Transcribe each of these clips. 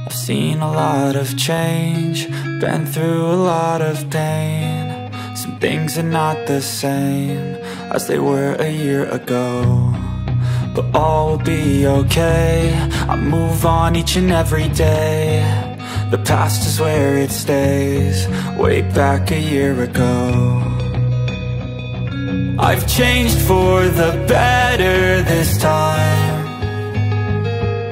I've seen a lot of change, been through a lot of pain. Some things are not the same as they were a year ago, but all will be okay. I move on each and every day. The past is where it stays, way back a year ago. I've changed for the better this time.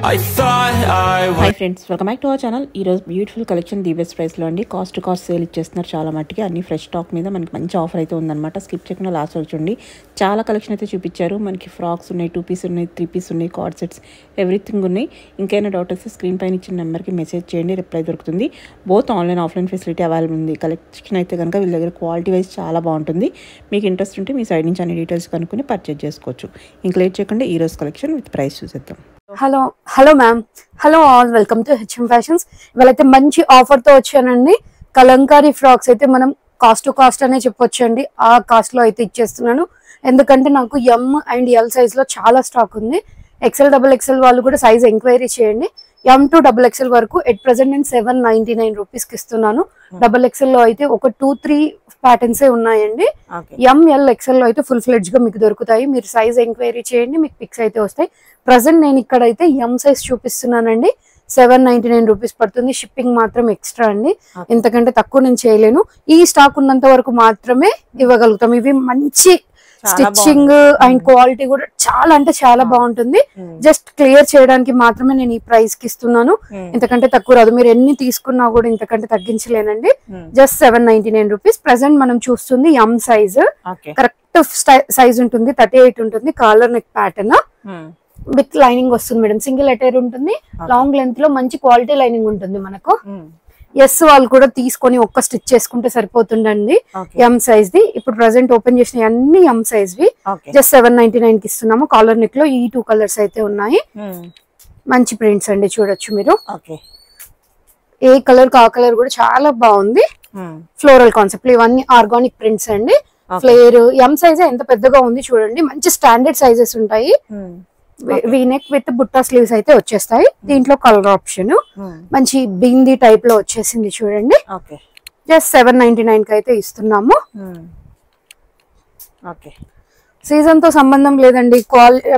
I thought I would. Hi friends, welcome back to our channel. ఈ రోజు beautiful collection the best price లో అండి. Cost to cost sale ఇచ్చేస్తున్నారు చాలా మట్టికి. అన్ని fresh stock మీద మనకి మంచి ఆఫర్ అయితే ఉందన్నమాట. స్కిప్ చేయకుండా లాస్ట్ వరకు చూడండి. చాలా కలెక్షన్ అయితే చూపించారు. మనకి ఫ్రాక్స్ ఉన్నాయి, 2 పీస్ ఉన్నాయి, 3 పీస్ ఉన్నాయి, కార్డ్ సెట్స్ ఎవ్రీథింగ్ ఉన్నాయి. ఇంకైనా డౌట్ వస్తే స్క్రీన్ పైన ఇచ్చిన నెంబర్కి మెసేజ్ చేయండి, రిప్లై దొరుకుతుంది. Both online offline facility available ఉంది. కలెక్షన్ అయితే కనుక వీళ్ళ దగ్గర క్వాలిటీ వైజ్ చాలా బాగుంటుంది. మీకు ఇంట్రెస్ట్ ఉంటే మీ సైడ్ నుంచి అన్ని డీటెయిల్స్ కనుక్కొని పర్చేజ్ చేసుకోవచ్చు. ఇంకా లేట్ చేయకుండా ఈ రోజు కలెక్షన్ విత్ ప్రైస్ చూసేద్దాం. Hello ma'am, hello all, welcome to H M Fashions. ఇవాళైతే మంచి ఆఫర్ తో వచ్చానండి. కలంకారీ ఫ్రాక్స్ అయితే మనం కాస్ట్ టు కాస్ట్ అనే చెప్పొచ్చు అండి. ఆ కాస్ట్ లో అయితే ఇచ్చేస్తున్నాను. ఎందుకంటే నాకు ఎమ్ అండ్ ఎల్ సైజ్ లో చాలా స్టాక్ ఉంది. XL, XXL వాళ్ళు కూడా సైజ్ ఎంక్వైరీ చేయండి. M to XXL వరకు ఎట్ ప్రెసెంట్ నేను 799 రూపీస్ కి ఇస్తున్నాను. XXL లో అయితే ఒక 2-3 ప్యాటర్న్స్ ఉన్నాయండి. ML XL లో అయితే ఫుల్ ఫ్లెడ్జ్ గా మీకు దొరుకుతాయి. మీరు సైజ్ ఎంక్వైరీ చేయండి, మీకు పిక్స్ అయితే వస్తాయి. ప్రెసెంట్ నేను ఇక్కడ అయితే M సైజ్ చూపిస్తున్నానండి. 799 రూపీస్ పడుతుంది. షిప్పింగ్ మాత్రం ఎక్స్ట్రా అండి, ఎంతకంటే తక్కువ నేను చేయలేను. ఈ స్టాక్ ఉన్నంత వరకు మాత్రమే ఇవ్వగలుగుతాం. ఇవి మంచి స్టిచ్చింగ్ అండ్ క్వాలిటీ కూడా చాలా అంటే చాలా బాగుంటుంది. జస్ట్ క్లియర్ చేయడానికి మాత్రమే నేను ఈ ప్రైస్ కి ఇస్తున్నాను. ఇంతకంటే తక్కువ రాదు. మీరు ఎన్ని తీసుకున్నా కూడా ఇంతకంటే తగ్గించలేనండి. Just 799 rupees. ప్రెసెంట్ మనం చూస్తుంది M సైజ్. కరెక్ట్ సైజ్ ఉంటుంది, 38 ఉంటుంది. Collar neck pattern with lining వస్తుంది మేడం. సింగిల్ అటైర్ ఉంటుంది. లాంగ్ లెంత్ లో మంచి క్వాలిటీ లైనింగ్ ఉంటుంది మనకు. ఎస్ వాళ్ళు కూడా తీసుకొని ఒక్క స్టిచ్ చేసుకుంటే సరిపోతుందండి. M సైజ్ ది ఇప్పుడు ప్రెసెంట్ ఓపెన్ చేసిన అన్ని M సైజ్ వి. జస్ట్ 799 కి ఇస్తున్నాము. కాలర్ నెక్ లో ఈ 2 కలర్స్ అయితే ఉన్నాయి. మంచి ప్రింట్స్ అండి, చూడొచ్చు మీరు. ఏ కలర్ కా కలర్ కూడా చాలా బాగుంది. ఫ్లోరల్ కాన్సెప్ట్, ఇవన్నీ ఆర్గానిక్ ప్రింట్స్ అండి. ఫ్లేర్ M సైజ్ ఎంత పెద్దగా ఉంది చూడండి. మంచి స్టాండర్డ్ సైజెస్ ఉంటాయి. వీనెక్ విత్ బుట్టా స్లీవ్స్ అయితే వచ్చేస్తాయి. దీంట్లో కలర్ ఆప్షన్ మంచి బింది టైప్ లో వచ్చేసింది చూడండి. జస్ట్ 799 కి అయితే ఇస్తున్నాము. సీజన్ తో సంబంధం లేదండి.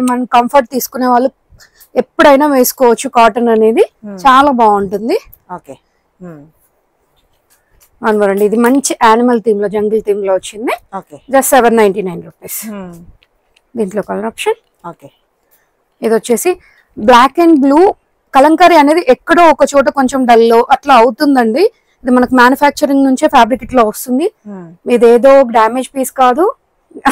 మన కంఫర్ట్ తీసుకునే వాళ్ళు ఎప్పుడైనా వేసుకోవచ్చు. కాటన్ అనేది చాలా బాగుంటుంది. అనుకోండి, ఇది మంచి యానిమల్ థీమ్ లో, జంగిల్ థీమ్ లో వచ్చింది. Just 799 rupees. దీంట్లో కలర్ ఆప్షన్. ఇది వచ్చేసి బ్లాక్ అండ్ బ్లూ. కలంకారీ అనేది ఎక్కడో ఒక చోట కొంచెం డల్ అట్లా అవుతుందండి. ఇది మనకు మ్యానుఫ్యాక్చరింగ్ నుంచే ఫ్యాబ్రిక్ ఇట్లా వస్తుంది. ఇదేదో డ్యామేజ్ పీస్ కాదు.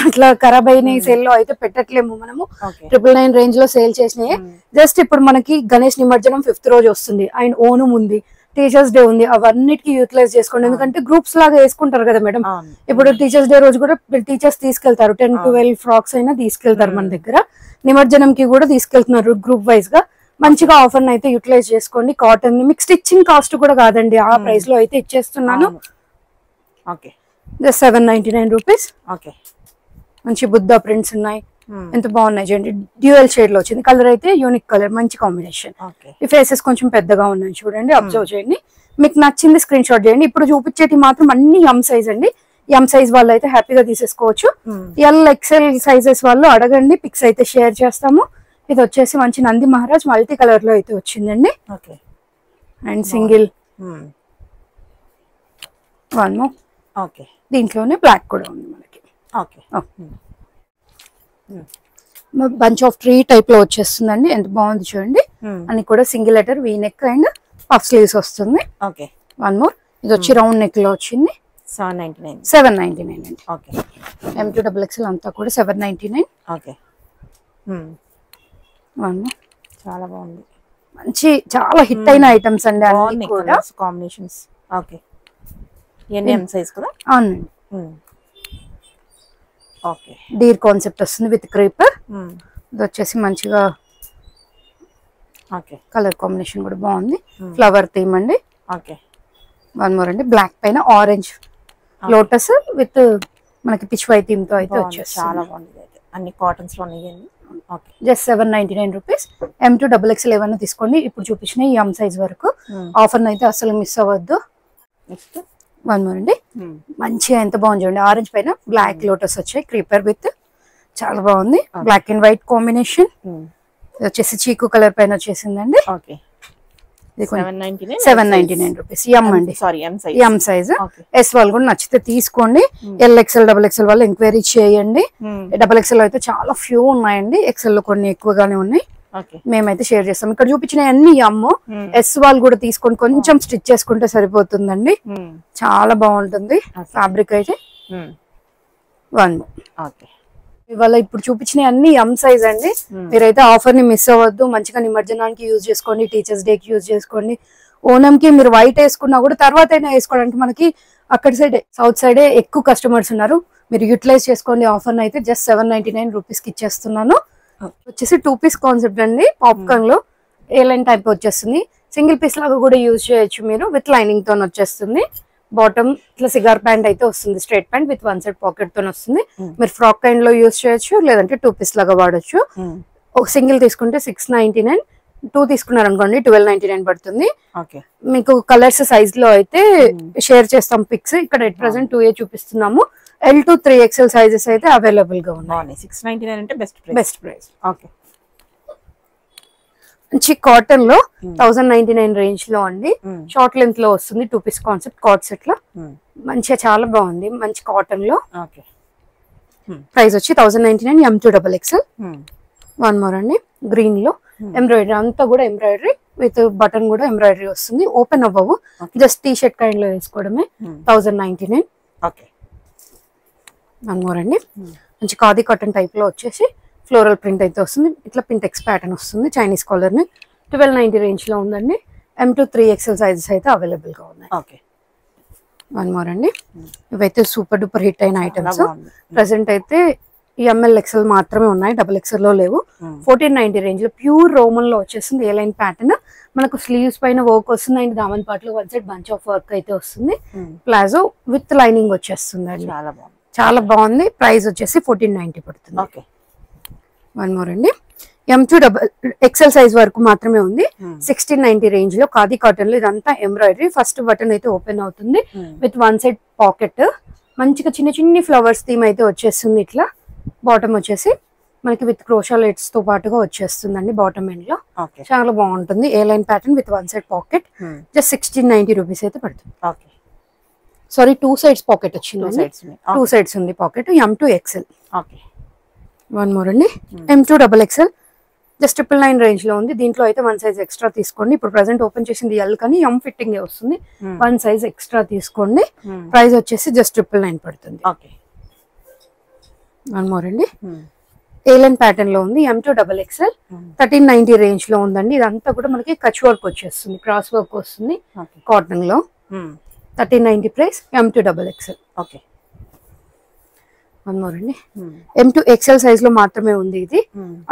అట్లా ఖరాబ్ అయిన సేల్ లో అయితే పెట్టట్లేము మనము. 999 రేంజ్ లో సేల్ చేసినాయి. జస్ట్ ఇప్పుడు మనకి గణేష్ నిమజ్జనం 5th రోజు వస్తుంది. అండ్ ఓనం ఉంది, టీచర్స్ డే ఉంది. అవన్నిటికి యూటిలైజ్ చేసుకోండి. ఎందుకంటే గ్రూప్స్ లాగా వేసుకుంటారు కదా మేడం. ఇప్పుడు టీచర్స్ డే రోజు కూడా టీచర్స్ తీసుకెళ్తారు. 10-12 ఫ్రాక్స్ అయినా తీసుకెళ్తారు మన దగ్గర. నిమజ్జనం కి కూడా తీసుకెళ్తున్నారు గ్రూప్ వైజ్ గా. మంచిగా ఆఫర్ అయితే యూటిలైజ్ చేసుకోండి. కాటన్ మీకు స్టిచ్చింగ్ కాస్ట్ కూడా కాదండి, ఆ ప్రైస్ లో అయితే ఇచ్చేస్తున్నాను. 799 రూపీస్. మంచి బుద్ధా ప్రింట్స్ ఉన్నాయి, ఎంత బాగున్నాయి చూడండి. డ్యూయల్ షేడ్ లో వచ్చింది. కలర్ అయితే యూనిక్ కలర్, మంచి కాంబినేషన్. ఈ ఫేసెస్ కొంచెం పెద్దగా ఉన్నాయి చూడండి, అబ్జర్వ్ చేయండి. మీకు నచ్చింది స్క్రీన్ షాట్ చేయండి. ఇప్పుడు చూపించేటి మాత్రం అన్ని M సైజ్ అండి. M సైజ్ వాళ్ళు అయితే హ్యాపీగా తీసేసుకోవచ్చు. L XL సైజెస్ వాళ్ళు అడగండి, పిక్స్ అయితే షేర్ చేస్తాము. ఇది వచ్చేసి మంచి నంది మహారాజ్ మల్టీ కలర్ లో అయితే వచ్చిందండి. And single one more. దీంట్లోనే బ్లాక్ కూడా ఉంది మనకి. బంచ్ ఆఫ్ ట్రీ టైప్ లో వచ్చేస్తుందండి. ఎంత బాగుంది చూడండి. అని కూడా single letter V neck and puff sleeves వస్తుంది. One more. ఇది వచ్చి రౌండ్ నెక్ లో వచ్చింది. 799 అండి. M to XXL అంతా కూడా 799. One more. చాలా బాగుంది. మంచి చాలా హిట్ అయిన ఐటమ్స్ అండి అన్ని కూడా. కాంబినేషన్స్. M సైజ్ కూడా. అవునండి. డీర్ కాన్సెప్ట్ వస్తుంది విత్ క్రీపర్. ఇది వచ్చేసి మంచిగా కలర్ కాంబినేషన్ కూడా బాగుంది. ఫ్లవర్ థీమ్ అండి. వన్ మోర్ అండి. బ్లాక్ పైన ఆరెంజ్ లోటస్ విత్ మనకి పిచ్ వై థీమ్ తో అయితే వచ్చేసి చాలా బాగుంది. అన్ని కాటన్స్ లో ఉన్నాయి. Okay just 799 rupees. M2 XXL ఏమైనా తీసుకోండి. ఇప్పుడు చూపించిన ఈ M సైజ్ వరకు ఆఫర్ అయితే అసలు మిస్ అవ్వద్దు. నెక్స్ట్ వన్ మోర్ అండి, మంచిగా ఎంత బాగుంది చూడండి. ఆరెంజ్ పైన బ్లాక్ లోటస్ వచ్చాయి, క్రీపర్ విత్ చాలా బాగుంది. Black and white combination. వచ్చేసి చీకు కలర్ పైన వచ్చేసిందండి. ఓకే ఇది 799 రూపీస్. ఎం అండి, సారీ ఎం సైజ్. ఎస్ వాళ్ళు కూడా నచ్చితే తీసుకోండి. LXL XXL వాళ్ళు ఎంక్వైరీ చేయండి. XXL అయితే చాలా ఫ్యూ ఉన్నాయండి, XL లో కొన్ని ఎక్కువగానే ఉన్నాయి. మేమైతే షేర్ చేస్తాం. ఇక్కడ చూపించిన అన్ని అమ్ము. ఎస్ వాళ్ళు కూడా తీసుకొని కొంచెం స్టిచ్ చేసుకుంటే సరిపోతుందండి, చాలా బాగుంటుంది ఫ్యాబ్రిక్ అయితే. వన్ ఇవాళ ఇప్పుడు చూపించిన అన్ని ఎం సైజ్ అండి. మీరైతే ఆఫర్ ని మిస్ అవ్వద్దు. మంచిగా నిమజ్జనానికి యూజ్ చేసుకోండి, టీచర్స్ డే కి యూజ్ చేసుకోండి. ఓనంకి మీరు వైట్ వేసుకున్నా కూడా తర్వాత అయినా వేసుకోవడానికి మనకి అక్కడ సైడ్ సౌత్ సైడే ఎక్కువ కస్టమర్స్ ఉన్నారు. మీరు యూటిలైజ్ చేసుకోండి ఆఫర్ అయితే. జస్ట్ 799 రూపీస్ కి ఇచ్చేస్తున్నాను. వచ్చేసి 2 పీస్ కాన్సెప్ట్ అండి. పాప్కార్న్ లో ఏ లైన్ టైప్ వచ్చేస్తుంది. సింగిల్ పీస్ లాగా కూడా యూజ్ చేయొచ్చు మీరు. విత్ లైనింగ్ తో వచ్చేస్తుంది. బాటమ్ ఇట్లా సిగార్ ప్యాంట్ అయితే వస్తుంది, straight pant with one side pocket తో వస్తుంది. మీరు ఫ్రాక్ కైండ్ లో యూజ్ చేయొచ్చు, లేదంటే 2 పీస్ లాగా వాడచ్చు. ఒక సింగిల్ తీసుకుంటే 699, 2 తీసుకున్నారు అనుకోండి 1299 పడుతుంది. మీకు కలర్స్ సైజ్ లో అయితే షేర్ చేస్తాం పిక్స్. ఇక్కడ ఎట్ ప్రెసెంట్ 2A చూపిస్తున్నాము. L to 3XL సైజెస్ అయితే అవైలబుల్ గా ఉన్నాయి. 699 అంటే బెస్ట్ ప్రైస్. ఓకే మంచి కాటన్ లో 1099 రేంజ్ లో అండి. షార్ట్ లెంత్ లో వస్తుంది. 2 పీస్ కాన్సెప్ట్ కార్డ్ సెట్ లో మంచిగా చాలా బాగుంది. మంచి కాటన్ లో ప్రైస్ వచ్చి 1099 M2 XXL. వన్ మోర్ అండి, గ్రీన్ లో ఎంబ్రాయిడరీ అంతా కూడా ఎంబ్రాయిడరీ విత్ బటన్ కూడా ఎంబ్రాయిడరీ వస్తుంది. ఓపెన్ అవ్వవు, జస్ట్ టీ షర్ట్ కైండ్ లో వేసుకోవడమే. 1099. వన్ మోర్ అండి, మంచి ఖాదీ కాటన్ టైప్ లో వచ్చేసి ఫ్లోరల్ ప్రింట్ అయితే వస్తుంది. ఇట్లా పింటెక్స్ ప్యాటర్న్ వస్తుంది. చైనీస్ కాలర్ ని 1290 రేంజ్ లో ఉందండి. M2 3XL సైజెస్ అయితే అవైలబుల్ గా ఉన్నాయి. వన్ మోర్ అండి, ఇవైతే సూపర్ డూపర్ హిట్ అయిన ఐటమ్స్. ప్రెసెంట్ అయితే ఈ ML XL మాత్రమే ఉన్నాయి, XXL లో లేవు. 1490 రేంజ్ లో ప్యూర్ రోమన్ లో వచ్చేస్తుంది. ఏ లైన్ ప్యాటర్న్ మనకు స్లీవ్స్ పైన వర్క్ వస్తుంది అండ్ దామన్ పార్ట్ లో one side bunch of work అయితే వస్తుంది. ప్లాజో విత్ లైనింగ్ వచ్చేస్తుంది అండి, చాలా బాగుంది. ప్రైస్ వచ్చేసి 1490 పడుతుంది. వన్ మోర్ అండి, M2 XL సైజ్ వరకు మాత్రమే ఉంది. 1690 రేంజ్ లో ఖాదీ కాటన్ లో ఇదంతా ఎంబ్రాయిడరీ. ఫస్ట్ బటన్ అయితే ఓపెన్ అవుతుంది విత్ వన్ సైడ్ పాకెట్. మంచిగా చిన్న చిన్ని ఫ్లవర్స్ థీమ్ అయితే వచ్చేస్తుంది. ఇట్లా బాటమ్ వచ్చేసి మనకి విత్ క్రోషా లైట్స్ తో పాటుగా వచ్చేస్తుందండి బాటమ్ ఎండ్ లో. చాలా బాగుంటుంది. A line pattern with one side pocket. Just 1690 rupees అయితే పడుతుంది. సారీ, 2 సైడ్స్ పాకెట్ వచ్చింది. 2 సైడ్స్ ఉంది pocket. M2 XL. One more అండి, M2 XXL. జస్ట్ 999 రేంజ్ లో ఉంది. దీంట్లో అయితే 1 సైజ్ ఎక్స్ట్రా తీసుకోండి. ఇప్పుడు ప్రెసెంట్ ఓపెన్ చేసింది L కానీ M ఫిట్టింగ్ వస్తుంది. 1 సైజ్ ఎక్స్ట్రా తీసుకోండి. ప్రైస్ వచ్చేసి జస్ట్ 999 పడుతుంది. వన్ మోర్ అండి, ఏలైన్ ప్యాటర్న్ లో ఉంది. M2 XXL 1390 రేంజ్ లో ఉందండి. ఇదంతా కూడా మనకి కచ్ వర్క్ వచ్చేస్తుంది, క్రాస్ వర్క్ వస్తుంది కాటన్ లో. 1390 price. M2 XXL. One more అండి, M2 XL సైజ్ లో మాత్రమే ఉంది. ఇది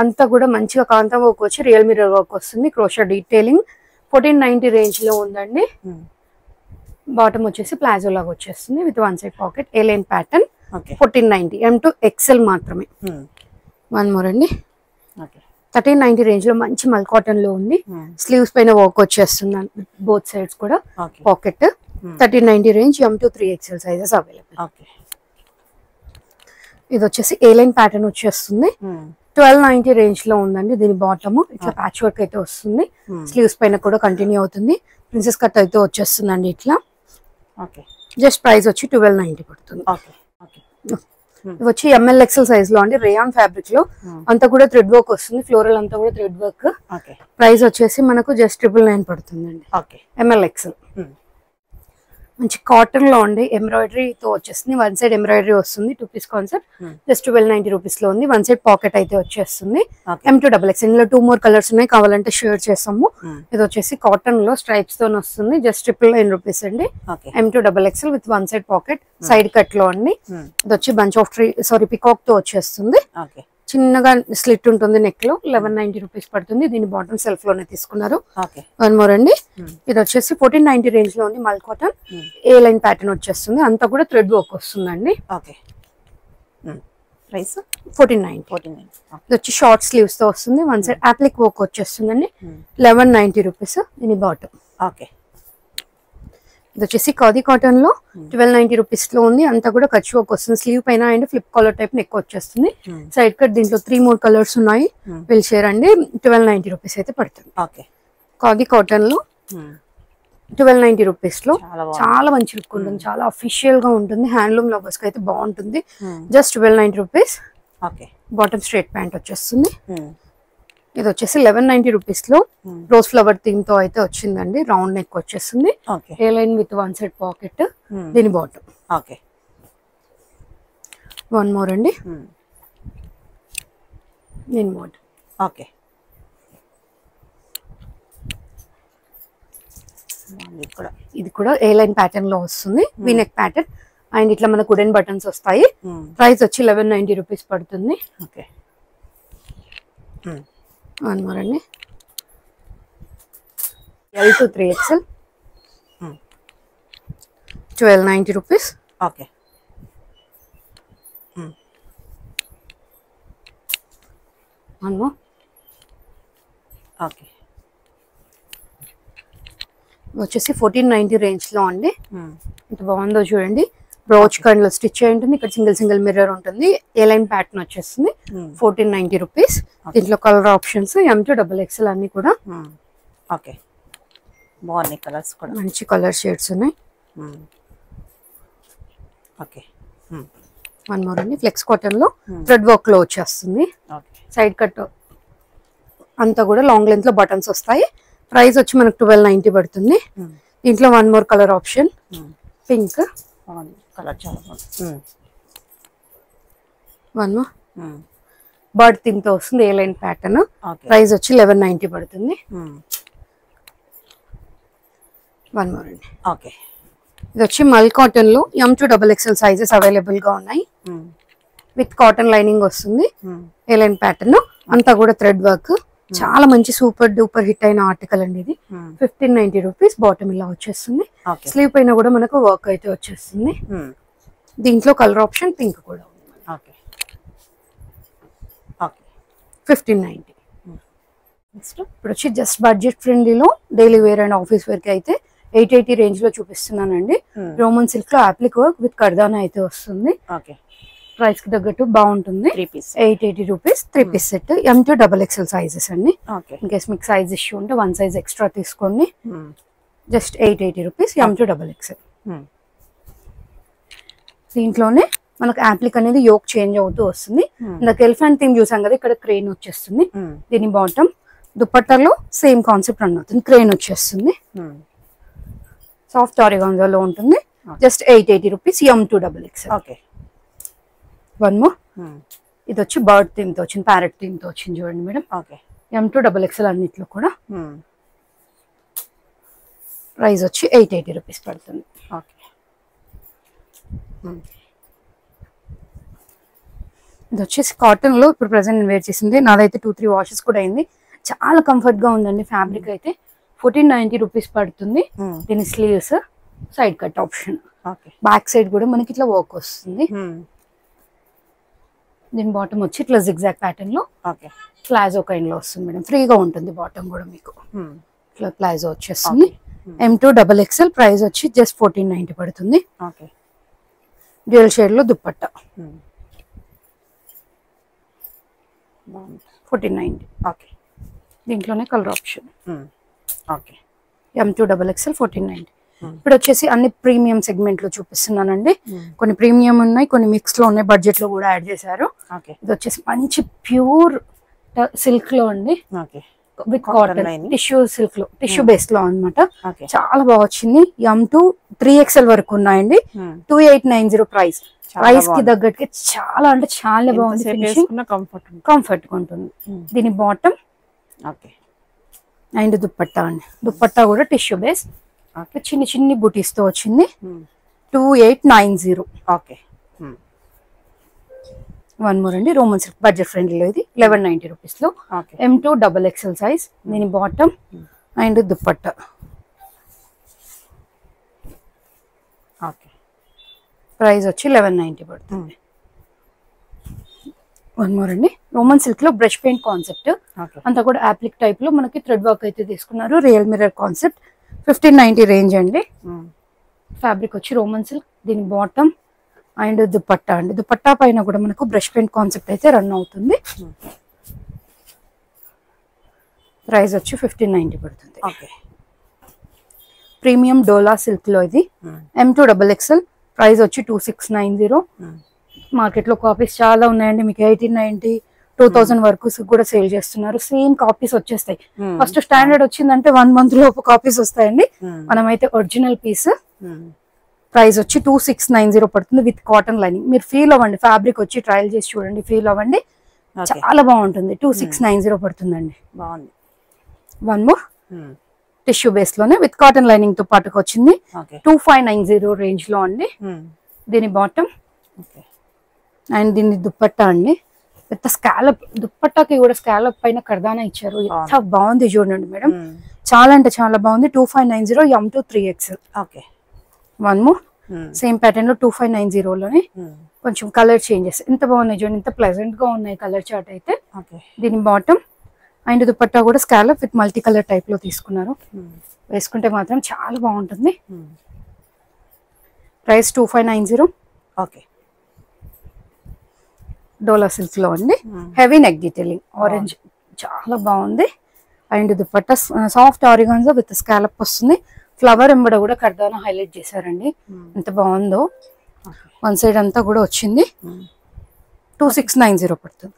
అంతా కూడా మంచిగా కాంతా వర్క్ వచ్చి రియల్ మిర్రర్ వర్క్ వస్తుంది, క్రోషా డీటెయిలింగ్. 1490 రేంజ్ లో ఉందండి. బాటమ్ వచ్చేసి ప్లాజో లాగా వచ్చేస్తుంది with one side pocket. A-line pattern. 1490. M2 XL మాత్రమే. వన్ మోర్ అండి, 1390 రేంజ్ లో మంచి మల్ కాటన్ లో ఉంది. స్లీవ్స్ పైన వర్క్ వచ్చేస్తుంది బోత్ సైడ్స్ కూడా, pocket. 1390 range. M2 3XL sizes available. ఇది వచ్చేసి ఏలైన్ ప్యాటర్న్ వచ్చేస్తుంది. 1290 రేంజ్ లో ఉందండి. దీని బాటమ్ ఇట్లా ప్యాచ్ వర్క్ అయితే వస్తుంది. స్లీవ్స్ పైన కూడా కంటిన్యూ అవుతుంది. ప్రిన్సెస్ కట్ అయితే వచ్చేస్తుందండి ఇట్లా. జస్ట్ ప్రైస్ వచ్చి 1290 పడుతుంది. ఇది వచ్చి ML XL సైజ్ లో అండి. రేయాన్ ఫ్యాబ్రిక్ లో అంతా కూడా థ్రెడ్ వర్క్ వస్తుంది. ఫ్లోరల్ అంతా కూడా థ్రెడ్ వర్క్. ప్రైస్ వచ్చేసి మనకు జస్ట్ 999 పడుతుందండి. ML XL. మంచి కాటన్ లో ఉండి ఎంబ్రాయిడరీ తో వచ్చేస్తుంది. వన్ సైడ్ ఎంబ్రాయిడరీ వస్తుంది. 2 పీస్ కాన్సెప్ట్. జస్ట్ 1290 రూపీస్ లో ఉంది. వన్ సైడ్ పాకెట్ అయితే వచ్చేస్తుంది. M2 XXL. ఇందులో 2 more కలర్స్ ఉన్నాయి, కావాలంటే షేర్ చేస్తాము. ఇది వచ్చేసి కాటన్ లో స్ట్రైప్స్ తో వస్తుంది. జస్ట్ 999 రూపీస్ అండి. M2 XXL with one side pocket. Side cut లో అండి. ఇది వచ్చి బంచ్ ఆఫ్ ట్రీ పికాక్ తో వచ్చేస్తుంది. చిన్నగా స్లిట్ ఉంటుంది నెక్ లో. 1190 రూపీస్ పడుతుంది. దీని బాటమ్ సెల్ఫ్ లోనే తీసుకున్నారు. వన్ మోర్ అండి, ఇది వచ్చేసి 1490 రేంజ్ లో ఉంది. మల్ కాటన్. ఏ లైన్ ప్యాటర్న్ వచ్చేస్తుంది. అంతా కూడా థ్రెడ్ వర్క్ వస్తుందండి. ప్రైస్ 1490. 1490. ఇది వచ్చి షార్ట్ స్లీవ్స్ తో వస్తుంది. వన్ సైడ్ అప్లిక్ వర్క్ వచ్చేస్తుందండి. 1190 రూపీస్ దీని బాటమ్. ఓకే. ఇది వచ్చేసి ఖాదీ కాటన్ లో 1290 రూపీస్ లో ఉంది. అంతా కూడా కచ్ వర్క్ వస్తుంది. స్లీవ్ పైన and flip collar type neck వచ్చేస్తుంది. సైడ్ కట్ దీంట్లో 3 more కలర్స్ ఉన్నాయి. విల్ షేర్ అండి. 1290 రూపీస్ అయితే పడుతుంది. ఓకే. ఖాదీ కాటన్ లో 1290 రూపీస్ లో చాలా మంచి లుక్ ఉంటుంది. చాలా అఫీషియల్ గా ఉంటుంది. హ్యాండ్లూమ్ లవర్స్ కి అయితే బాగుంటుంది. Just 1290 rupees. Okay. Bottom straight pant వచ్చేస్తుంది. ఇది వచ్చేసి 1190 రూపీస్ లో రోజ్ ఫ్లవర్ థీమ్ తో అయితే వచ్చిందండి. రౌండ్ నెక్ వచ్చేస్తుంది. A line with one side pocket దీని బాటమ్. ఓకే. వన్ మోర్ అండి. దీని బాటమ్. ఓకే. ఇది కూడా ఏ లైన్ ప్యాటర్న్ లో వస్తుంది. వీనెక్ ప్యాటర్న్ అండ్ ఇట్లా మనకు వుడెన్ బటన్స్ వస్తాయి. ప్రైస్ వచ్చి 1190 రూపీస్ పడుతుంది. ఓకే. వన్ మోర్ అండి. L to 3XL 1290 rupees. Okay. One more. Okay. వచ్చేసి 1490 రేంజ్ లో అండి. ఎంత బాగుందో చూడండి. బ్రోచ్ కండ్లో స్టిచ్ అయి ఉంటుంది. ఇక్కడ సింగిల్ మిర్రర్ ఉంటుంది. ఏ లైన్ ప్యాటర్న్ వచ్చేస్తుంది. 1490 రూపీస్. దీంట్లో కలర్ ఆప్షన్స్ M2 XXL అన్ని కూడా. ఓకే. బాగున్నాయి కలర్స్ కూడా. మంచి కలర్ షేడ్స్ ఉన్నాయి. ఓకే. వన్ మోర్ అండి. ఫ్లెక్స్ కాటన్ లో థ్రెడ్ వర్క్ లో వచ్చేస్తుంది. సైడ్ కట్ అంతా కూడా లాంగ్ లెంత్ లో బటన్స్ వస్తాయి. ప్రైస్ వచ్చి మనకు 1290 పడుతుంది. దీంట్లో one more colour option pink colour చాలా బాగుంది. వన్ మోర్ బర్డ్ థీమ్ తో వస్తుంది. ఏ లైన్ ప్యాటర్న్. ప్రైస్ వచ్చి 1190 పడుతుంది. వన్ మోర్ అండి. ఓకే. ఇది వచ్చి మల్ కాటన్ లో M2 XXL సైజెస్ అవైలబుల్ గా ఉన్నాయి. విత్ కాటన్ లైనింగ్ వస్తుంది. ఏ లైన్ ప్యాటర్న్ అంతా కూడా థ్రెడ్ వర్క్. చాలా మంచి సూపర్ డూపర్ హిట్ అయిన ఆర్టికల్ అండి ఇది. 1590 రూపీస్. బాటమ్ ఇలా వచ్చేస్తుంది. స్లీవ్ పైన కూడా మనకు వర్క్ అయితే వచ్చేస్తుంది. దీంట్లో కలర్ ఆప్షన్ పింక్ కూడా ఉంది. 1590. ఇప్పుడు వచ్చి జస్ట్ బడ్జెట్ ఫ్రెండ్లీలో daily wear and office wear కి అయితే 880 రేంజ్ లో చూపిస్తున్నానండి. రోమన్ సిల్క్ లో అప్లిక్ వర్క్ విత్ కర్దానా అయితే వస్తుంది. ప్రైస్ కి తగ్గట్టు బాగుంటుంది. 880 rupees 3 piece set. M2 XXL sizes అండి. ఇన్ కేస్ మీకు సైజ్ ఇష్యూ ఉంటే 1 సైజ్ ఎక్స్ట్రా తీసుకోండి. Just 880 rupees M2 XXL. దీంట్లోనే మనకు అప్లిక్ అనేది యోక్ చేంజ్ అవుతూ వస్తుంది. ఇందాక ఎలిఫెంట్ థీమ్ చూసాం కదా, ఇక్కడ క్రేన్ వచ్చేస్తుంది. దీని బాటమ్ దుపట్టాలో సేమ్ కాన్సెప్ట్ రన్ అవుతుంది. క్రేన్ వచ్చేస్తుంది. సాఫ్ట్ ఆరిగాన్జాలో ఉంటుంది. Just 880 rupees M2 XXL. Okay. One more. ఇది వచ్చి బర్డ్ థీమ్ తో వచ్చింది. ప్యారెట్ థీమ్ తో వచ్చింది చూడండి మేడం. ఓకే. M2 XXL అన్నిట్లో కూడా. ప్రైస్ వచ్చి 880 రూపీస్ పడుతుంది. ఓకే. ఇది వచ్చేసి కాటన్ లో ఇప్పుడు ప్రెసెంట్ నేను వేర్ చేసింది. నాదైతే 2-3 వాషెస్ కూడా అయింది. చాలా కంఫర్ట్ గా ఉందండి. ఫ్యాబ్రిక్ అయితే 1490 రూపీస్ పడుతుంది. దీని sleeves side cut option. Back side కూడా మనకి ఇట్లా వర్క్ వస్తుంది. దీని బాటమ్ వచ్చి ఇట్లా జిగ్జాగ్ ప్యాటర్న్ లో ప్లాజో కైండ్ లో వస్తుంది మేడం. ఫ్రీగా ఉంటుంది బాటమ్ కూడా మీకు. ఇట్లా ప్లాజో వచ్చేస్తుంది. M2 XXL. ప్రైస్ వచ్చి జస్ట్ 1490 పడుతుంది. డ్యూయల్ షేడ్ లో దుప్పట్టా 1490. ఓకే. దీంట్లోనే colour option. Okay. M2 XXL 1490. ఇప్పుడు వచ్చేసి అన్ని ప్రీమియం సెగ్మెంట్ లో చూపిస్తున్నానండి. కొన్ని ప్రీమియం ఉన్నాయి, కొన్ని మిక్స్ లో ఉన్నాయి, బడ్జెట్ లో కూడా యాడ్ చేశారు. ఇది వచ్చేసి మంచి ప్యూర్ సిల్క్ లో అండి. విత్ కాటన్ టిష్యూ సిల్క్ లో, టిష్యూ బేస్ లో అన్నమాట. చాలా బాగా వచ్చింది. M2 3XL వరకు ఉన్నాయండి. 2890 ప్రైస్. ప్రైస్ కి తగ్గట్టుగా చాలా అంటే చాలా బాగుంది. కంఫర్ట్ గా ఉంటుంది. దీని బాటమ్ అండ్ దుప్పట్టా అండి. దుప్పట్టా కూడా టిష్యూ బేస్ చిన్ని చిన్ని బుటీస్ తో వచ్చింది. 2890. ఓకే. వన్ మోర్ అండి. రోమన్ సిల్క్ బడ్జెట్ ఫ్రెండ్లీలో ఇది 1190 రూపీస్ లో. M2 XXL size. దీని బాటమ్ అండ్ దుప్పట్టా. ప్రైస్ వచ్చి 1190 పడుతుంది. వన్ మోర్ అండి, రోమన్ సిల్క్ లో బ్రష్ పెయింట్ కాన్సెప్ట్ ఓకే అంతా కూడా యాప్లిక్ టైప్ లో మనకి థ్రెడ్ వర్క్ అయితే తీసుకున్నారు. రియల్ మిర్రర్ కాన్సెప్ట్ 1590 రేంజ్ అండి. ఫ్యాబ్రిక్ వచ్చి రోమన్ సిల్క్, దీని బాటమ్ అండ్ దుపట్టా అండి. దుపట్టా పైన కూడా మనకు బ్రష్ పెయింట్ కాన్సెప్ట్ అయితే రన్ అవుతుంది. ప్రైస్ వచ్చి 1590 పడుతుంది. ఓకే ప్రీమియం డోలా సిల్క్ లో ఇది M2XXL, ప్రైస్ వచ్చి 2690. మార్కెట్ లో కాపీస్ చాలా ఉన్నాయండి, మీకు 1890 2000 వరకు కూడా సేల్ చేస్తున్నారు. సేమ్ కాపీస్ వచ్చేస్తాయి. ఫస్ట్ స్టాండర్డ్ వచ్చిందంటే 1 month లోపు కాపీస్ వస్తాయండి. మనమైతే ఒరిజినల్ పీస్. ప్రైస్ వచ్చి 2690 పడుతుంది విత్ కాటన్ లైనింగ్. మీరు ఫీల్ అవ్వండి, ఫ్యాబ్రిక్ వచ్చి ట్రయల్ చేసి చూడండి, ఫీల్ అవ్వండి, చాలా బాగుంటుంది. 2690 పడుతుందండి. బాగుంది. వన్ మోర్ టిష్యూ బేస్ లోనే విత్ కాటన్ లైనింగ్ తో పాటుకు వచ్చింది. 2590 రేంజ్ లో అండి. దీని బాటమ్ అండ్ దీని దుపట్టా అండి. పెద్ద స్కాలప్ దుపట్టాకి కూడా స్కాలప్ పైన కర్దానా ఇచ్చారు. ఎంత బాగుంది చూడండి మేడం, చాలా అంటే చాలా బాగుంది. 2590 M2 3XL. Okay one more same pattern లో 2590 లోనే కొంచెం కలర్ చేంజెస్ ఎంత బాగున్నాయి చూడండి, ఎంత ప్లెజెంట్ గా ఉన్నాయి కలర్ చార్ట్ అయితే. దీని బాటమ్ అండ్ దుపట్టా కూడా scallop with multi colour type లో తీసుకున్నారు. వేసుకుంటే మాత్రం చాలా బాగుంటుంది. ప్రైస్ 2590. ఓకే డోలా సిల్క్ లో అండి. హెవీ నెక్ డీటెయిలింగ్ ఆరెంజ్ చాలా బాగుంది. And dupatta soft organza with scallop వస్తుంది. ఫ్లవర్ ఎంబడ కూడా కర్దానా హైలైట్ చేశారండి, ఎంత బాగుందో. వన్ సైడ్ అంతా కూడా వచ్చింది. 2690 పడుతుంది.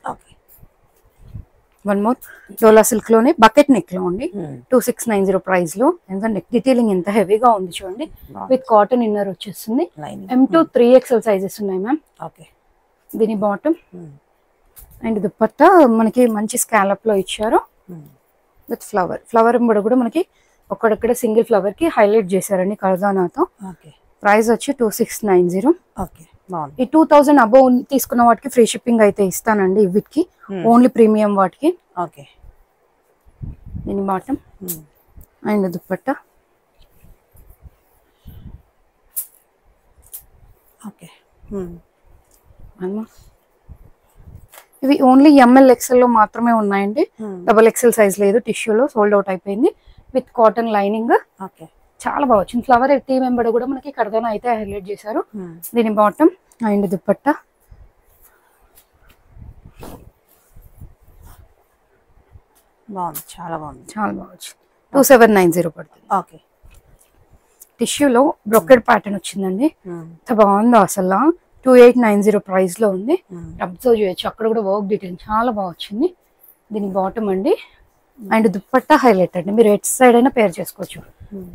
వన్ మోర్ డోలా సిల్క్ లోనే బకెట్ నెక్ లో అండి. 2690 ప్రైస్ లో. ఎంత నెక్ డీటెయిలింగ్ ఎంత హెవీగా ఉంది చూడండి, విత్ కాటన్ ఇన్నర్ వచ్చేస్తుంది. M2 3XL సైజెస్ ఉన్నాయి మ్యామ్. దీని బాటమ్ అండ్ దుపట్టా మనకి మంచి స్కాలప్ లో ఇచ్చారు విత్ ఫ్లవర్ ఎంబడ కూడా మనకి ఒక్కడక్కడ సింగిల్ ఫ్లవర్ కి హైలైట్ చేశారండి కర్దానాతో. ప్రైస్ వచ్చి 2690. ఈ 2000 అబౌవ్ తీసుకున్న వాటికి ఫ్రీ షిప్పింగ్ అయితే ఇస్తానండి. వీటికి ఓన్లీ ప్రీమియం వాటికి. దీని బాటమ్ అండ్ దుపట్టా. ఇవి ఓన్లీ ML XL లో మాత్రమే ఉన్నాయండి. XXL సైజ్ లేదు, టిష్యూలో సోల్డ్ అవుట్ అయిపోయింది. విత్ కాటన్ లైనింగ్ చాలా బాగా వచ్చింది. ఫ్లవర్ థీమ్ ఎంబడ కూడా మనకి కర్దానా అయితే హైలైట్ చేశారు. దీని బాటమ్ అండ్ దుపట్టా. బాగుంది, చాలా బాగుంది, చాలా బాగా వచ్చింది. 2790 పడుతుంది. ఓకే టిష్యూలో బ్రొకెడ్ ప్యాటర్న్ వచ్చిందండి, ఎంత బాగుందో అసలు. 2890 ప్రైస్ లో ఉంది. అబ్జర్వ్ చేయొచ్చు, అక్కడ కూడా వర్క్ డీటెయిల్ చాలా బాగా వచ్చింది. దీని బాటమ్ అండి అండ్ దుపట్టా హైలైట్ అండి. మీరు ఎట్ సైడ్ అయినా పేర్ చేసుకోవచ్చు.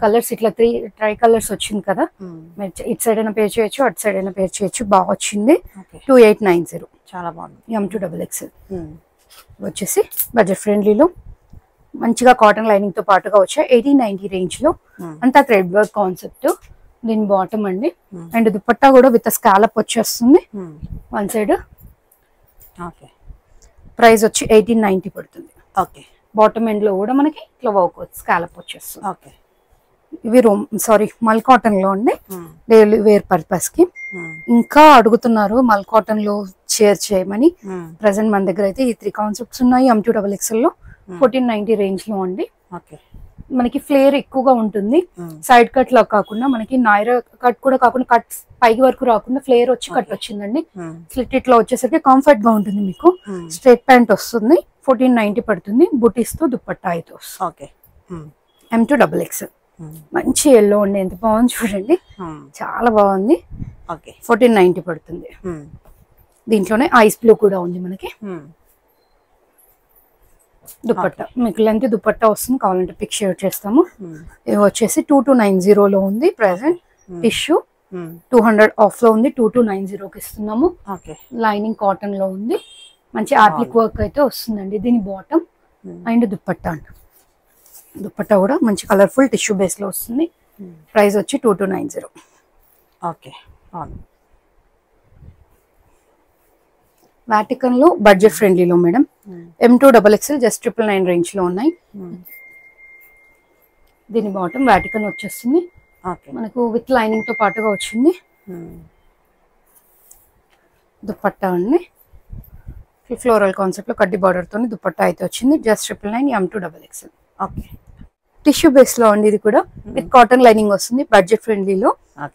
కలర్స్ ఇట్లా 3 ట్రై కలర్స్ వచ్చింది కదా, మీరు ఇట్ సైడ్ అయినా పేర్ చేయొచ్చు, అటు సైడ్ అయినా పేర్ చేయొచ్చు. బాగా వచ్చింది. 2890 చాలా బాగుంది. M2XXL వచ్చేసి బడ్జెట్ ఫ్రెండ్లీలో మంచిగా కాటన్ లైనింగ్ తో పాటుగా వచ్చాయి. 1890 రేంజ్ లో అంతా థ్రెడ్ వర్క్ కాన్సెప్ట్. దీని బాటమ్ అండి అండ్ దుపట్టా కూడా విత్ స్కాలప్ వచ్చేస్తుంది వన్ సైడ్. ప్రైస్ వచ్చి 1890 పడుతుంది. బాటమ్ ఎండ్ లో కూడా మనకి ఇట్లా వర్క్ స్కాలప్ వచ్చేస్తుంది. ఇవి మల్ కాటన్ లో అండి, డైలీ వేర్ పర్పస్ కి. ఇంకా అడుగుతున్నారు మల్ కాటన్ లో షేర్ చేయమని. ప్రెసెంట్ మన దగ్గర అయితే ఈ 3 కాన్సెప్ట్స్ ఉన్నాయి. M2XXL లో 1490 రేంజ్ లో అండి. మనకి ఫ్లేర్ ఎక్కువగా ఉంటుంది, సైడ్ కట్ లా కాకుండా మనకి నైరా కట్ కూడా కాకుండా కట్ పైకి వరకు రాకుండా ఫ్లేర్ వచ్చి కట్ వచ్చిందండి. స్లిట్ ఇట్లా వచ్చేసరికి కంఫర్ట్ గా ఉంటుంది. మీకు స్ట్రైట్ ప్యాంట్ వస్తుంది. 1490 పడుతుంది. బుటీస్ తో దుపట్టా అయితే వస్తుంది. M2XXL మంచి ఎల్లో అండి, ఎంత బాగుంది చూడండి, చాలా బాగుంది. 1490 పడుతుంది. దీంట్లోనే ఐస్ బ్లూ కూడా ఉంది మనకి. దుపట్టా మీకు లెంత్ దుపట్టా వస్తుంది, కావాలంటే పిక్ షేర్ చేస్తాము. ఇవి వచ్చేసి 2290 లో ఉంది ప్రెసెంట్. టిష్యూ 200 ఆఫ్ లో ఉంది, 2290కి ఇస్తున్నాము. లైనింగ్ కాటన్ లో ఉంది, మంచి ఆర్టిక్ వర్క్ అయితే వస్తుందండి. దీని బాటమ్ అండ్ దుపట్టా అండి. దుపట్టా కూడా మంచి కలర్ఫుల్ టిష్యూ బేస్ లో వస్తుంది. ప్రైస్ వచ్చి 2290. వాటికన్ లో బడ్జెట్ ఫ్రెండ్లీలో మేడం M2XXL జస్ట్ 999 రేంజ్ లో ఉన్నాయి. దీని బాటమ్ వాటికన్ వచ్చేస్తుంది మనకు విత్ లైనింగ్ తో పాటుగా వచ్చింది. దుపట్టా అండి ఫ్లోరల్ కాన్సెప్ట్ లో కడ్డీ బార్డర్ తోని దుపట్టా అయితే వచ్చింది. Just 999 M2XL. Okay. Tissue base లో అండి ఇది కూడా విత్ కాటన్ లైనింగ్ వస్తుంది. బడ్జెట్ ఫ్రెండ్లీలో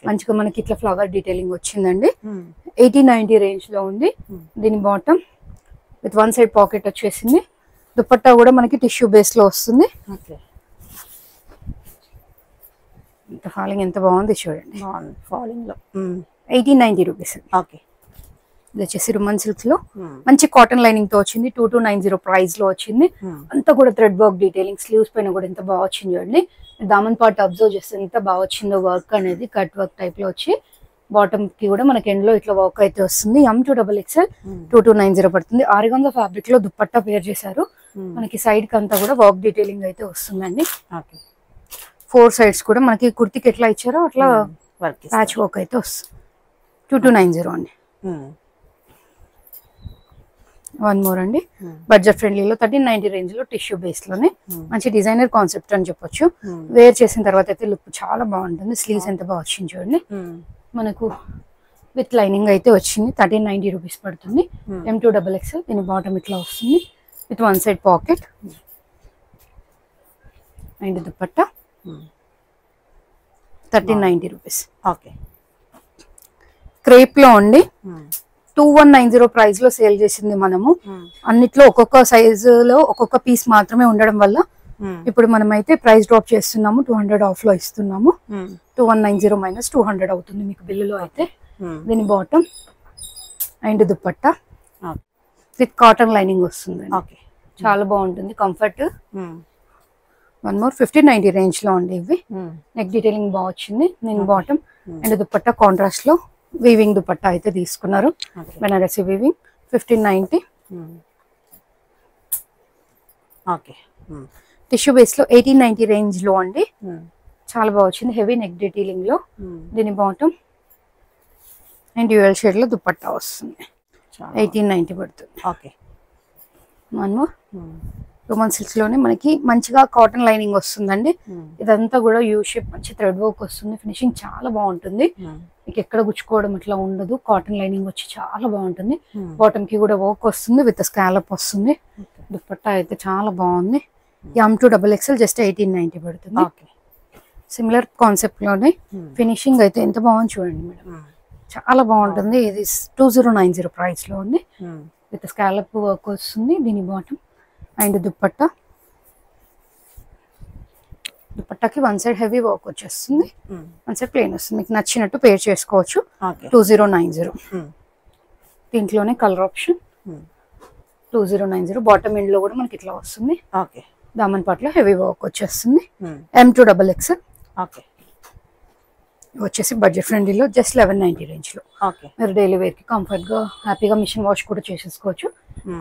మంచిగా మనకి ఇట్లా ఫ్లవర్ డీటెయిలింగ్ వచ్చిందండి. 80-90 రేంజ్ లో ఉంది. దీని bottom with one side pocket వచ్చేసింది. దుపట్టా కూడా మనకి టిష్యూ బేస్ లో వస్తుంది. ఫాలింగ్ ఎంత బాగుంది చూడండి. ఫాలింగ్ లో 80-90 రూపీస్. ఓకే. ఇది వచ్చేసి రుమన్ సిల్క్ లో మంచి కాటన్ లైనింగ్ తో వచ్చింది. 2290 ప్రైస్ లో వచ్చింది. అంతా కూడా థ్రెడ్ వర్క్ డీటెయిలింగ్. స్లీవ్స్ పైన కూడా ఎంత బాగా వచ్చింది చూడండి. దామన్ పార్ట్ అబ్జర్వ్ చేస్తే ఎంత బాగా వచ్చిందో వర్క్ అనేది. కట్ వర్క్ టైప్ లో వచ్చి బాటమ్ కి కూడా మనకి ఎండ్ లో ఇట్లా వర్క్ అయితే వస్తుంది. M2XL 2290 పడుతుంది. ఆర్గాన్జా ఫ్యాబ్రిక్ లో దుపట్టా పేర్ చేశారు. మనకి సైడ్ కి అంతా కూడా వర్క్ డీటెయిలింగ్ అయితే వస్తుందండి. 4 సైడ్స్ కూడా మనకి కుర్తికి ఎట్లా ఇచ్చారో అట్లా ప్యాచ్ వర్క్ అయితే వస్తుంది. 2290 అండి. వన్ మోర్ అండి. బడ్జెట్ ఫ్రెండ్లీలో 1390 రేంజ్ లో టిష్యూ బేస్ లోనే మంచి డిజైనర్ కాన్సెప్ట్ అని చెప్పొచ్చు. వేర్ చేసిన తర్వాత అయితే లుక్ చాలా బాగుంటుంది. స్లీవ్స్ ఎంత బాగా వచ్చింది చూడండి. మనకు విత్ లైనింగ్ అయితే వచ్చింది. 1390 రూపీస్ పడుతుంది. M2XL. దీని బాటమ్ ఇట్లా వస్తుంది with one side pocket and dupatta 1390 rupees. Okay. Crepe లో అండి 2190 ప్రైస్ లో సేల్ చేసింది మనము. అన్నిట్లో ఒక్కొక్క సైజు లో ఒక్కొక్క పీస్ మాత్రమే ఉండడం వల్ల ఇప్పుడు మనం అయితే ప్రైస్ డ్రాప్ చేస్తున్నాము. 200 ఆఫ్ లో ఇస్తున్నాము. 2190 మైనస్ 200 అవుతుంది మీకు బిల్లులో అయితే. దీని bottom and dupatta with cotton lining వస్తుంది. చాలా బాగుంటుంది కంఫర్ట్. వన్ మోర్ 1590 రేంజ్ లో అండి ఇవి. నెక్ డీటెయిలింగ్ బాగా వచ్చింది. దీని బాటమ్ అండ్ దుపట్టా కాంట్రాస్ట్ లో వీవింగ్ దుపట్టా అయితే తీసుకున్నారు. Banarasi weaving 1590. Okay. Tissue base లో 1890 రేంజ్ లో అండి. చాలా బాగా వచ్చింది. హెవీ నెక్ డీటెయిలింగ్ లో. దీని బాటమ్ అండ్ డ్యూయల్ షేడ్ లో దుపట్టా వస్తుంది. 1890 పడుతుంది. ఓకే. మనము రోమన్ సిల్క్స్ లోనే మనకి మంచిగా కాటన్ లైనింగ్ వస్తుందండి. ఇదంతా కూడా యూ షేప్ మంచి థ్రెడ్ వర్క్ వస్తుంది. ఫినిషింగ్ చాలా బాగుంటుంది. మీకు ఎక్కడ గుచ్చుకోవడం ఇట్లా ఉండదు. కాటన్ లైనింగ్ వచ్చి చాలా బాగుంటుంది. బాటమ్ కి కూడా వర్క్ వస్తుంది విత్ స్కాలప్ వస్తుంది. దుపట్టా అయితే చాలా బాగుంది. M2XL జస్ట్ 1890 పడుతుంది. సిమిలర్ కాన్సెప్ట్ లోనే ఫినిషింగ్ అయితే ఎంత బాగుంది చూడండి మేడం. చాలా బాగుంటుంది. ఇది 2090 ప్రైస్ లో ఉంది. విత్ స్కాలప్ వర్క్ వస్తుంది. దీని బాటమ్ అండ్ దుపట్టాకి వన్ సైడ్ హెవీ వర్క్ వచ్చేస్తుంది. వన్ సైడ్ ప్లెయిన్ వస్తుంది. మీకు నచ్చినట్టు పేర్ చేసుకోవచ్చు. 2090. దీంట్లోనే కలర్ ఆప్షన్ 2090. బాటమ్ ఎండ్ లో కూడా మనకి ఇట్లా వస్తుంది. దామన్ పార్ట్ లో హెవీ వర్క్ వచ్చేస్తుంది. M2XL. వచ్చేసి బడ్జెట్ ఫ్రెండ్లీలో జస్ట్ 1190 రేంజ్ లో. మీరు డైలీ వేర్ కి కంఫర్ట్ గా హ్యాపీగా మిషన్ వాష్ కూడా చేసేసుకోవచ్చు.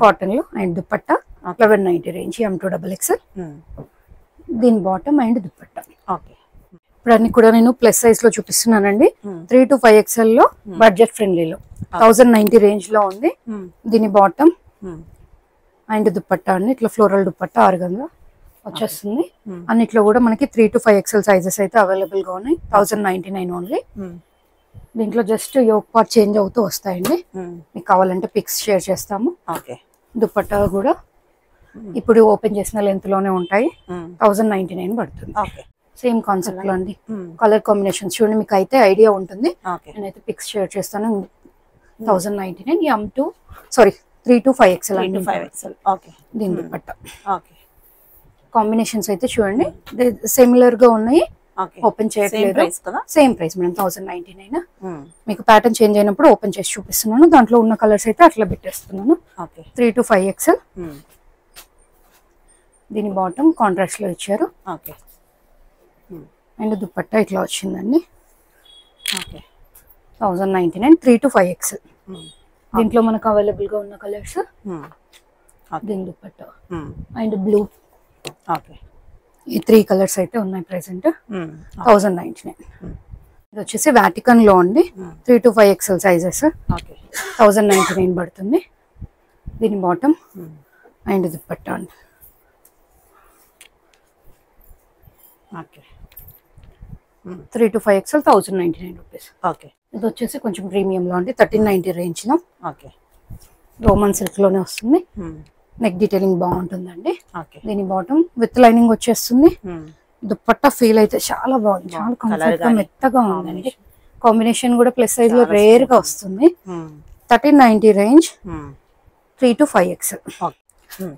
కాటన్ లో అండ్ దుపట్టా 1190 రేంజ్. M2XL. దీని బాటమ్ అండ్ దుపట్టా. ఇప్పుడు అన్ని కూడా నేను ప్లస్ సైజ్ లో చూపిస్తున్నానండి. 3 to 5XL లో బడ్జెట్ ఫ్రెండ్లీలో 1090 రేంజ్ లో ఉంది. దీని బాటమ్ అండ్ దుపట్టా అండి ఇట్లా ఫ్లోరల్ దుపట్టా ఆర్గన్గా వచ్చేస్తుంది. అన్నిట్లో కూడా మనకి 3 to 5XL సైజెస్ అయితే అవైలబుల్ గా ఉన్నాయి. 1099 ఓన్లీ. దీంట్లో జస్ట్ యోక్ పార్ట్ చేంజ్ అవుతూ వస్తాయండి. మీకు కావాలంటే పిక్స్ షేర్ చేస్తాము. దుపట్టా కూడా ఇప్పుడు ఓపెన్ చేసిన లెంత్ లోనే ఉంటాయి. 1099 పడుతుంది. సేమ్ కాన్సెప్ట్ లో అండి. కలర్ కాంబినేషన్స్ చూడండి మీకు అయితే ఐడియా ఉంటుంది. నేనైతే పిక్స్ షేర్ చేస్తాను. 1099. 3 to 5XL. దీని దుపట్టా కాంబినేషన్స్ అయితే చూడండి సిమిలర్ గా ఉన్నాయి. ఓపెన్ చేయట్లేదు. Same price madam 1099. మీకు ప్యాటర్న్ చేంజ్ అయినప్పుడు ఓపెన్ చేసి చూపిస్తున్నాను. దాంట్లో ఉన్న కలర్స్ అయితే అట్లా పెట్టేస్తున్నాను. 3 to 5XL. దీని బాటమ్ కాంట్రాస్ట్ లో ఇచ్చారు. అండ్ దుపట్టా ఇట్లా వచ్చిందండి. 1099. 3 to 5XL. దీంట్లో మనకు అవైలబుల్ గా ఉన్న కలర్స్. దీని దుపట్టా అండ్ బ్లూ. ఈ 3 కలర్స్ అయితే ఉన్నాయి ప్రెసెంట్. 1099. ఇది వచ్చేసి వాటికన్ లో అండి. 3 to 5XL సైజెస్. 1099 పడుతుంది. దీని బాటమ్ అండ్ దుపట్టా అండి. 3 to 5XL 1099 రూపీస్. ఇది వచ్చేసి కొంచెం ప్రీమియం లో అండి. 1390 రేంజ్ లో. రోమన్ సిల్క్ లోనే వస్తుంది. నెక్ డీటెయిలింగ్ బాగుంటుందండి. ఓకే. దీని బాటమ్ విత్ లైనింగ్ వచ్చేస్తుంది. దుప్పట్టా ఫీల్ అయితే చాలా బాగుంది, చాలా కంఫర్ట్ గా మెత్తగా ఉందండి. కాంబినేషన్ కూడా ప్లస్ సైజ్ లో రేర్ గా వస్తుంది. 1390 రేంజ్, 3 to 5XL.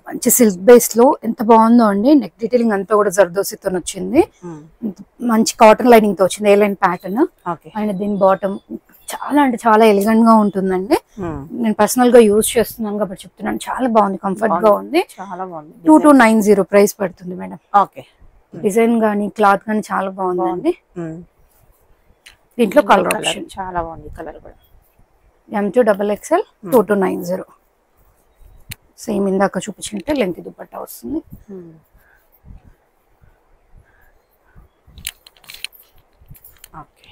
మంచి సిల్క్ బేస్ లో ఎంత బాగుందో అండి. నెక్ డీటెయిలింగ్ అంతా కూడా జర్దోసితో వచ్చింది. మంచి కాటన్ లైనింగ్ తో వచ్చింది, ఏ లైన్ ప్యాటర్న్. అండ్ దీని బాటమ్ చాలా అంటే చాలా ఎలిగెంట్ గా ఉంటుందండి. నేను పర్సనల్ గా యూజ్ చేస్తున్నాను కాబట్టి చెప్తున్నాను, చాలా బాగుంది, కంఫర్ట్ గా ఉంది. 2290 ప్రైస్ పడుతుంది మేడం. ఓకే. డిజైన్ గానీ క్లాత్ గానీ చాలా బాగుందండి. దీంట్లో కలర్ ఆప్షన్ చాలా బాగుంది. కలర్ కూడా M2XXL 2290. సేమ్ ఇందాక చూపించినట్టే లెంత్ దుపట్టా వస్తుంది. ఓకే.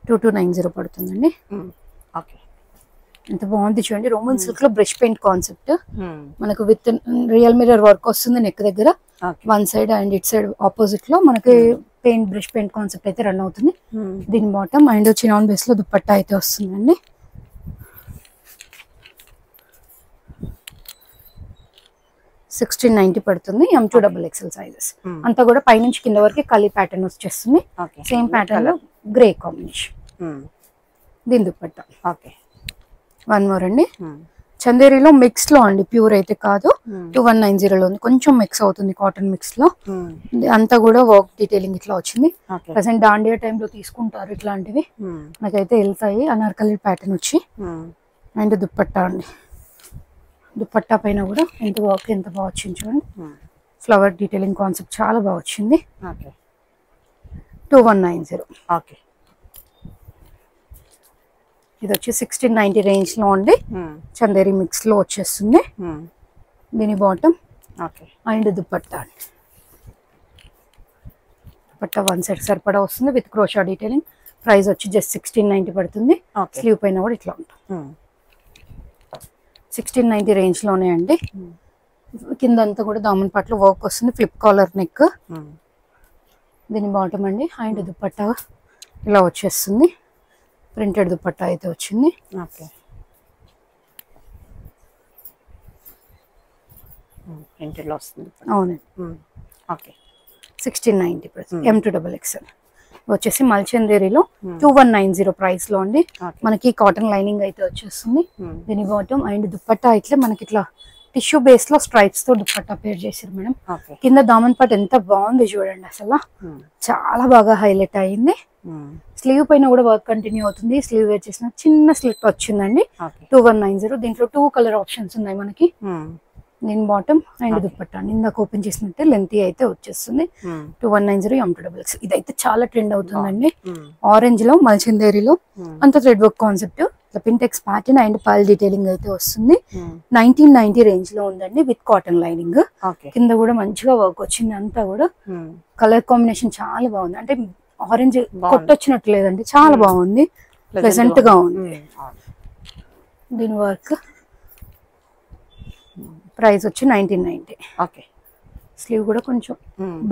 2290 పడుతుందండి. ఓకే. ఎంత బాగుంది చూడండి. రోమన్ సిల్క్ లో బ్రష్ పెయింట్ కాన్సెప్ట్ మనకు విత్ రియల్ మిర్రర్ వర్క్ వస్తుంది నెక్ దగ్గర, one side and it side opposite లో మనకి పెయింట్ బ్రష్ పెయింట్ కాన్సెప్ట్ అయితే రన్ అవుతుంది. దీని బాటమ్ అండ్ చినాన్ బేస్ లో దుపట్టా అయితే వస్తుందండి. $1690 పడుతుంది. M2XXL సైజెస్ అంతా కూడా పైనుంచి కింద వరకు కలీ ప్యాటర్న్ వచ్చేస్తుంది. సేమ్ ప్యాటర్న్ లో గ్రే కాంబినేషన్. దీని దుపట్టా. ఓకే. వన్ మోర్ అండి, చందేరిలో మిక్స్ లో అండి, ప్యూర్ అయితే కాదు. 2190 ఉంది, కొంచెం మిక్స్ అవుతుంది కాటన్ మిక్స్ లో. అంతా కూడా వర్క్ డీటెయిలింగ్ ఇట్లా వచ్చింది. ప్రెసెంట్ దాండియా టైంలో తీసుకుంటారు ఇట్లాంటివి, నాకైతే వెళ్తాయి. అనార్కలి ప్యాటర్న్ వచ్చి అండ్ దుపట్టా అండి. దుపట్టా పైన కూడా ఎంత వర్క్ ఎంత బాగా వచ్చింది చూడండి. ఫ్లవర్ డీటెయిలింగ్ కాన్సెప్ట్ చాలా బాగా వచ్చింది. 2190. ఓకే. ఇది వచ్చి 1690 రేంజ్ లో అండి. చందేరి మిక్స్ లో వచ్చేస్తుంది. దీని బాటమ్ అండ్ దుపట్టా అండి. దుపట్టా వన్ సైడ్ సరిపడా వస్తుంది విత్ క్రోషా డీటెయిలింగ్. ప్రైస్ వచ్చి జస్ట్ 1690 పడుతుంది. స్లీవ్ పైన కూడా ఇట్లా ఉంటుంది. 1690 రేంజ్ లోనే అండి. కింద అంతా కూడా దామన్ పాటలో వర్క్ వస్తుంది, ఫ్లిప్ కాలర్ నెక్. దీని బాటమ్ అండి అండ్ దుపట్టా ఇలా వచ్చేస్తుంది. ప్రింటెడ్ దుపట్టా అయితే వచ్చింది. ఓకే. ప్రింటెడ్ లో వస్తుంది. అవునండి. ఓకే. 1690 M2XXL వచ్చేసి మల్చందేరిలో 2190 ప్రైస్ లో అండి. మనకి కాటన్ లైనింగ్ అయితే వచ్చేస్తుంది. దీని బాటమ్ అండ్ దుపట్టా ఇట్లా మనకి ఇట్లా టిష్యూ బేస్ లో స్ట్రైప్స్ తో దుపట్టా పేర్ చేశారు మేడం. కింద దామన్ పాట్ ఎంత బాగుంది చూడండి, అసలు చాలా బాగా హైలైట్ అయింది. స్లీవ్ పైన కూడా వర్క్ కంటిన్యూ అవుతుంది. స్లీవ్ వేర్ చేసిన చిన్న స్లిట్ వచ్చిందండి. 2190. దీంట్లో 2 కలర్ ఆప్షన్స్ ఉన్నాయి మనకి. దీని బాటమ్ అండ్ దుపట్టా ఇందాక ఓపెన్ చేసినట్టే లెంత్ అయితే వచ్చేస్తుంది. 2190 M2XXL. ఇదైతే చాలా ట్రెండ్ అవుతుందండి. ఆరెంజ్ లో మల్చిందేరిలో అంత thread work concept, pintucks pattern and pearl detailing అయితే వస్తుంది. 1990 రేంజ్ లో ఉందండి విత్ కాటన్ లైనింగ్. కింద కూడా మంచిగా వర్క్ వచ్చింది. అంతా కూడా కలర్ కాంబినేషన్ చాలా బాగుంది. అంటే ఆరెంజ్ కొట్టొచ్చినట్టు లేదండి, చాలా బాగుంది, ప్లెజెంట్ గా ఉంది. దీని వర్క్ ప్రైస్ వచ్చి 1990. ఓకే. స్లీవ్ కూడా కొంచెం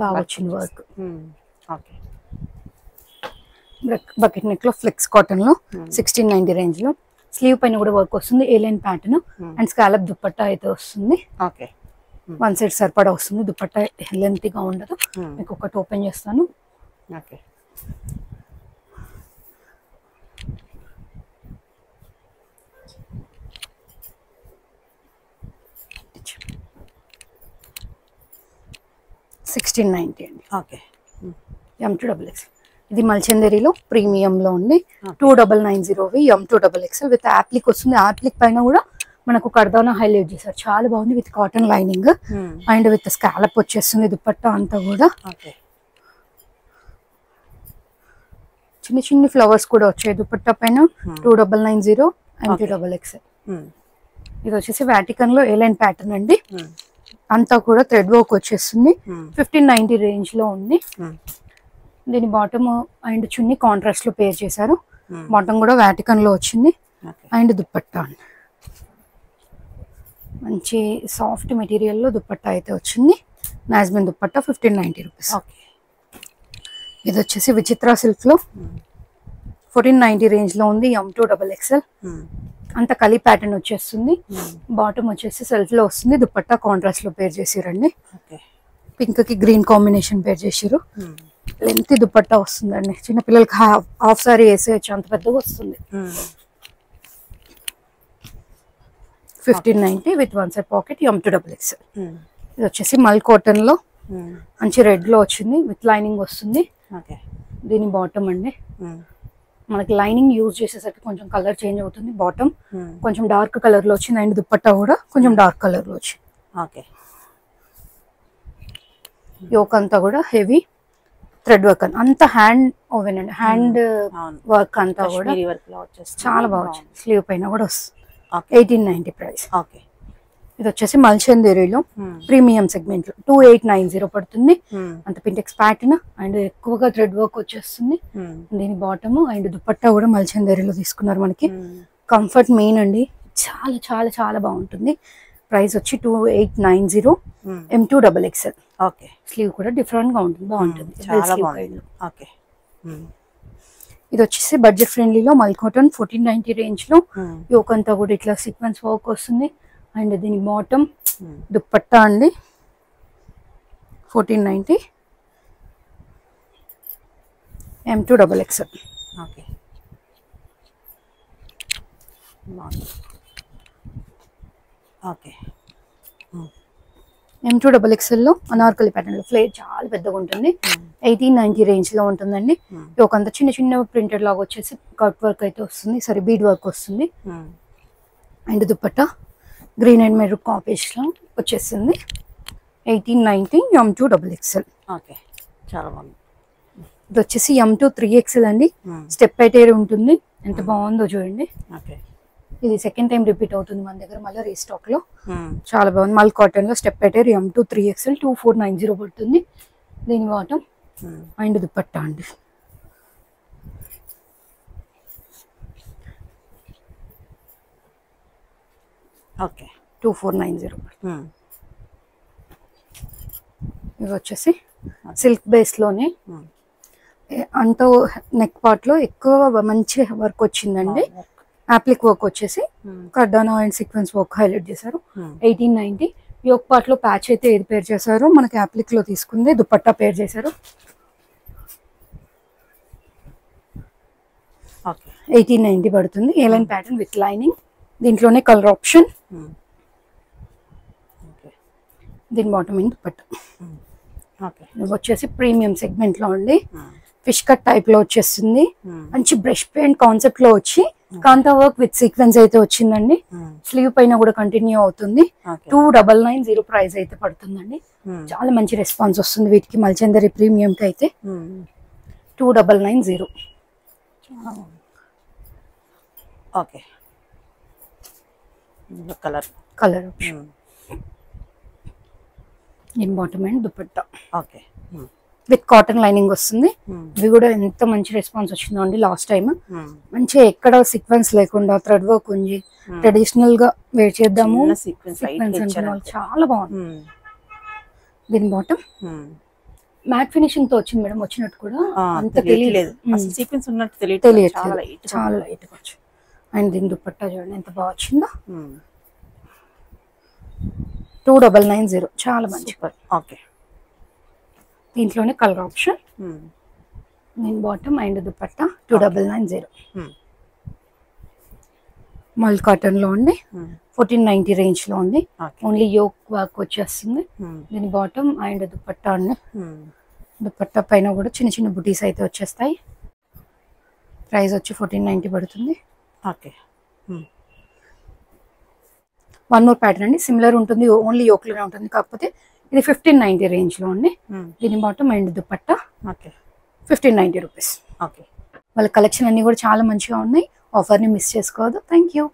బాగా వచ్చింది వర్క్. ఓకే. బకెట్ నెక్ లో ఫ్లెక్స్ కాటన్ లో 1690 రేంజ్ లో. స్లీవ్ పైన కూడా వర్క్ వస్తుంది, A-line pattern and scallop dupatta అయితే వస్తుంది. ఓకే. వన్ సైడ్ సరిపడా వస్తుంది. దుపట్టా లెంత్ గా ఉండదు. మీకు ఒకటి ఓపెన్ చేస్తాను. ఓకే. $1690 అండి. ఓకే. M2XXL. ఇది మల్చందేరిలో ప్రీమియం లో ఉంది. 2990 M2XXL విత్ యాప్లిక్ వస్తుంది. యాప్లిక్ పైన కూడా మనకు కర్దానా హైలైట్ చేశారు, చాలా బాగుంది with cotton lining and with scallop వచ్చేస్తుంది. దుపట్టా అంతా కూడా చిన్న చిన్న ఫ్లవర్స్ కూడా వచ్చాయి దుపట్టా పైన. 2990 M2XXL. ఇది వచ్చేసి వాటికన్ లో ఏలైన్ ప్యాటర్న్ అండి. అంతా కూడా థ్రెడ్ వర్క్ వచ్చేస్తుంది. 1590 రేంజ్ లో ఉంది. దీని బాటమ్ అండ్ చున్నీ కాంట్రాస్ట్ లో పేర్ చేశారు. బాటమ్ కూడా వాటికన్ లో వచ్చింది అండ్ దుపట్టా మంచి సాఫ్ట్ మెటీరియల్ లో దుపట్టా అయితే వచ్చింది. నాజ్మిన్ దుపట్టా 1590 రూపీస్. ఇది వచ్చేసి విచిత్ర సిల్క్ లో 1490 రేంజ్ లో ఉంది. M2XXL. అంత కలి ప్యాటర్న్ వచ్చేస్తుంది. బాటమ్ వచ్చేసి సెల్ఫ్ లో వస్తుంది. దుపట్టా కాంట్రాస్ట్ లో పేర్ చేసిరండి. పింక్ కి గ్రీన్ కాంబినేషన్ పేర్ చేసిరు. లెంత్ దుపట్టా వస్తుందండి. చిన్నపిల్లలకి హాఫ్ సారీ వేసేయచ్చు, అంత పెద్దగా వస్తుంది. 1590 with one side pocket M2XX. ఇది వచ్చేసి మల్ కాటన్ లో మంచి రెడ్ లో వచ్చింది, విత్ లైనింగ్ వస్తుంది. దీని బాటమ్ అండి. మనకి లైనింగ్ యూజ్ చేసేసరికి కొంచెం కలర్ చేంజ్ అవుతుంది. బాటమ్ కొంచెం డార్క్ కలర్ లో వచ్చింది అండ్ దుపట్టా కూడా కొంచెం డార్క్ కలర్ లో వచ్చింది. యోక్ అంతా కూడా హెవీ థ్రెడ్ వర్క్ అంతా హ్యాండ్ ఓవెన్ అండి. హ్యాండ్ వర్క్ అంతా కూడా చాలా బాగా వచ్చింది. స్లీవ్ పైన కూడా వస్తుంది. 1890 ప్రైస్. ఇది వచ్చేసి మల్చందేరిలో ప్రీమియం సెగ్మెంట్ లో 2890 పడుతుంది. అంత పింటెక్స్ ప్యాటర్న్ అండ్ ఎక్కువగా థ్రెడ్ వర్క్ వచ్చేస్తుంది. దీని బాటమ్ అండ్ దుపట్టా కూడా మల్చందేరిలో తీసుకున్నారు. మనకి కంఫర్ట్ మెయిన్ అండి. చాలా చాలా చాలా బాగుంటుంది. ప్రైస్ వచ్చి 2890 M2XX. స్లీవ్ కూడా డిఫరెంట్ గా ఉంటుంది, బాగుంటుంది. ఇది వచ్చేసి బడ్జెట్ ఫ్రెండ్లీలో మల్ కాటన్ 1490 రేంజ్ లో. యోక్ అంతా కూడా ఇట్లా సీక్వెన్స్ వర్క్ వస్తుంది. అండ్ దీని బాటమ్ దుపట్టా అండి 1490 M2XX. M2XX లో అనార్కలి ప్యాటర్న్ లో ఫ్లేర్ చాలా పెద్దగా ఉంటుంది. 1890 రేంజ్ లో ఉంటుందండి. ఒక అంత చిన్న చిన్న ప్రింటెడ్ లాగా వచ్చేసి కట్ వర్క్ అయితే వస్తుంది. సరే బీడ్ వర్క్ వస్తుంది. And dupatta green and maroon combination లో వచ్చేసింది. 1890 M2XX. చాలా బాగుంది. ఇది వచ్చేసి M2 3XL అండి. స్టెప్ పైటేర్ ఉంటుంది. ఎంత బాగుందో చూడండి. ఇది సెకండ్ టైం రిపీట్ అవుతుంది మన దగ్గర మళ్ళీ రీస్టాక్ లో. చాలా బాగుంది. మల్ కాటన్ లో స్టెప్ పైటేర్ M2 3XL 2490 పడుతుంది. దీని బాటమ్ అండ్ దుపట్టా అండి. ఓకే 2490. ఇవి వచ్చేసి సిల్క్ బేస్ లోనే అంత నెక్ పార్ట్ లో ఎక్కువ మంచి వర్క్ వచ్చిందండి. అప్లిక్ వర్క్ వచ్చేసి కర్దానా అండ్ సీక్వెన్స్ వర్క్ హైలైట్ చేశారు. 1890. యోక్ పార్ట్ లో ప్యాచ్ అయితే ఏది పేర్ చేశారు, మనకి అప్లిక్ లో తీసుకుంది. దుపట్టా పేర్ చేశారు. 1890 పడుతుంది. A-line pattern with lining. దీంట్లోనే కలర్ ఆప్షన్. దీని బాటమ్ ఇన్ దుపట్టా. ఇవి వచ్చేసి ప్రీమియం సెగ్మెంట్ లో అండి. ఫిష్ కట్ టైప్ లో వచ్చేస్తుంది. మంచి బ్రష్ పెయింట్ కాన్సెప్ట్ లో వచ్చి కాంతా వర్క్ విత్ సీక్వెన్స్ అయితే వచ్చిందండి. స్లీవ్ పైన కూడా కంటిన్యూ అవుతుంది. 2990 ప్రైస్ అయితే పడుతుందండి. చాలా మంచి రెస్పాన్స్ వస్తుంది వీటికి. మల్చందరి ప్రీమియం కి అయితే 2990. Okay colour option. దీని bottom and dupatta with cotton lining వస్తుంది. ఇవి కూడా ఎంత మంచి రెస్పాన్స్ వచ్చిందో అండి. లాస్ట్ టైం మంచిగా ఎక్కడ సీక్వెన్స్ లేకుండా థ్రెడ్ వర్క్ ఉంది. ట్రెడిషనల్ గా వేర్ చేద్దాము సీక్వెన్స్ చాలా బాగుంది. దీని బాటమ్ మ్యాట్ ఫినిషింగ్ తో వచ్చింది మేడం. వచ్చినట్టు కూడా అంత తెలియలేదు. సీక్వెన్స్ ఉన్నట్టు తెలియదు. చాలా లైట్ గా వచ్చింది. అండ్ దీని దుపట్టా చూడండి ఎంత బాగా వచ్చిందో. 2990 చాలా మంచి. ఓకే దీంట్లోనే కలర్ ఆప్షన్. దీని బాటమ్ అండ్ దుపట్టా 2990. మల్ కాటన్ లో ఉంది. 1490 రేంజ్ లో ఉంది. ఓన్లీ యోక్ వర్క్ వచ్చేస్తుంది. దీని బాటమ్ అండ్ దుపట్టా అండి. దుపట్టా పైన కూడా చిన్న చిన్న బుటీస్ అయితే వచ్చేస్తాయి. ప్రైస్ వచ్చి 1490 పడుతుంది. ఓకే వన్ మోర్ ప్యాటర్న్ అండి. సిమిలర్ ఉంటుంది, ఓన్లీ యోక్ లోనే ఉంటుంది. కాకపోతే ఇది 1590 రేంజ్ లో ఉంది. దీని బాటమ్ అండ్ దుపట్టా 1590 రూపీస్. వాళ్ళ కలెక్షన్ అన్ని కూడా చాలా మంచిగా ఉన్నాయి. ఆఫర్ ని మిస్ చేసుకోవద్దు. Thank you.